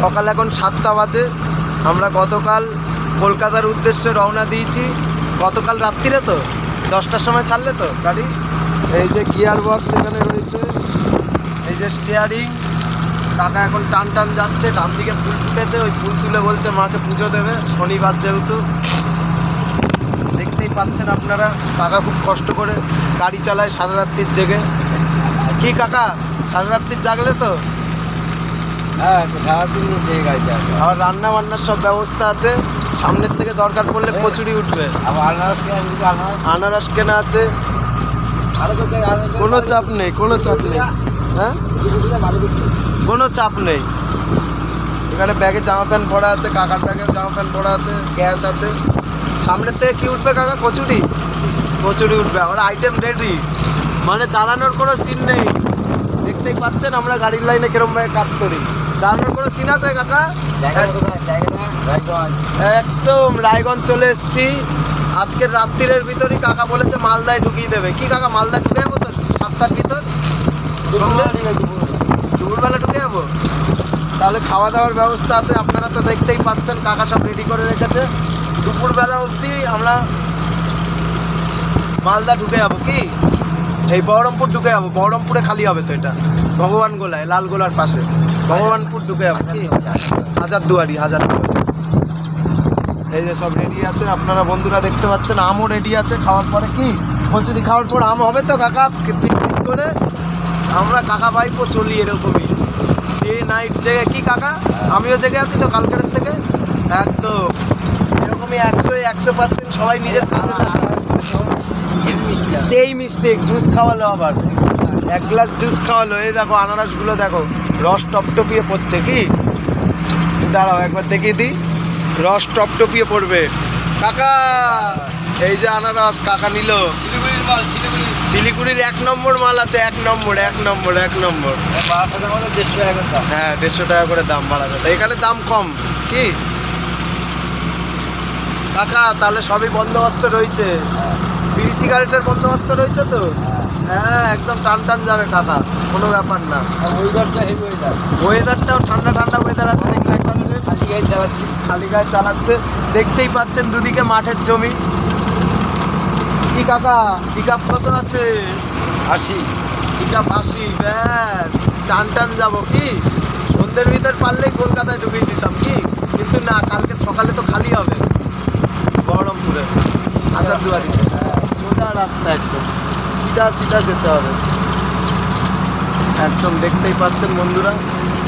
সকাল এখন 7টা বাজে। আমরা গতকাল কলকাতার উদ্দেশ্যে রওনা দিয়েছি। গতকাল রাত্রিরে তো 10টার সময় ছাড়লে তো গাড়ি। এই যে গিয়ার বক্স এখানে রয়েছে, এই যে স্টিয়ারিং। কাকা এখন টান টান যাচ্ছে, ডান দিকে ফুল ফুটেছে, ওই ফুল তুলে বলছে মাকে পুজো দেবে, শনিবার যেহেতু। দেখতেই পাচ্ছেন আপনারা, কাকা খুব কষ্ট করে গাড়ি চালায় সারা রাত্রির জেগে। কি কাকা সারা রাত্রির জাগলে তো? হ্যাঁ, সারাদিন জেগে গাড়ি চালাবে। আর রান্না বান্নার সব ব্যবস্থা আছে, সামনের থেকে দরকার পড়লে কচুরি উঠবে। আবার আনারস কেনা আছে, কোনো চাপ নেই, কোনো চাপ নেই। হ্যাঁ, কোনো চাপ নেই। এখানে ব্যাগে জামা প্যান্ট ভরা আছে, কাকার ব্যাগে জামা প্যান্ট ভরা আছে, গ্যাস আছে। সামনের থেকে কি উঠবে কাকা? কচুরি, কচুরি উঠবে। আর আইটেম রেডি, মানে দাঁড়ানোর কোনো সিন নেই। দেখতেই পাচ্ছেন আমরা গাড়ির লাইনে কিরমভাবে কাজ করি। দাঁড়ানোর কোনো সিন আছে কাকা? একদম রায়গঞ্জ চলে এসেছি। আজকের রাত্রির ভিতরই কাকা বলেছে মালদায় ঢুকিয়ে দেবে। কি কাকা মালদা ঢুকে যাবো তো 7টার ভিতর? দুপুরবেলা ঢুকে যাবো? তাহলে খাওয়া দাওয়ার ব্যবস্থা আছে, আপনারা তো দেখতেই পাচ্ছেন, কাকা সব রেডি করে রেখেছে। দুপুরবেলা অবধি আমরা মালদা ঢুকে যাবো। কি এই বহরমপুর ঢুকে যাবো? বহরমপুরে খালি হবে তো এটা, ভগবান গোলায়, লালগোলার পাশে ভগবানপুর ঢুকে যাবো। কি হাজারদুয়ারি, হাজারদুয়ারি। এই যে সব রেডি আছে, আপনারা বন্ধুরা দেখতে পাচ্ছেন। আমও রেডি আছে। খাওয়ার পরে কি কচুরি খাওয়ার পর আম হবে তো কাকা, পিস পিস করে। আমরা কাকা ভাইপো চলি এরকমই, ডে নাইট জেগে। কি কাকা আমিও জেগে আছি তো কালকের থেকে। একদম এরকমই 100% সবাই নিজের কাছে। সেই মিস্টেক, জুস খাওয়ালো আবার, 1 গ্লাস জুস খাওয়ালো। এই দেখো আনারসগুলো দেখো, রস টপটপিয়ে পড়ছে। কি দাঁড়াও একবার দেখিয়ে দিই, রস টপটপিয়ে পড়বে। কাকা এই যে আনারস কাকা নিল, শিলিগুড়ির মাল, শিলিগুড়ির 1 নম্বর মাল আছে। 1 নম্বর। হ্যাঁ 150 টাকা করে দাম বাড়াবে, এখানে দাম কম। কি কাকা তাহলে সবই বন্দোবস্ত রয়েছে? বিড়ি সিগারেটের বন্দোবস্ত রয়েছে তো? হ্যাঁ একদম টান টান যাবে কাকা, কোনো ব্যাপার না। ওয়েদারটাও ঠান্ডা ঠান্ডা ওয়েদার আছে, দেখতেই পাচ্ছেন। খালি গায়ে চালাচ্ছে, দেখতেই পাচ্ছেন দুদিকে মাঠের জমি। কি কাকা পিক আপ কত আছে? 80। Pick up 80। ব্যাস টান টান যাবো। কি সন্ধ্যের ভিতর পারলেই কলকাতায় ঢুকিয়ে দিতাম। কি কিন্তু না, কালকে সকালে তো খালি হবে বহরমপুরে, হাজারদুয়ারিতে। সোজা রাস্তা, একদম সিধা সিধা যেতে হবে একদম। দেখতেই পাচ্ছেন বন্ধুরা।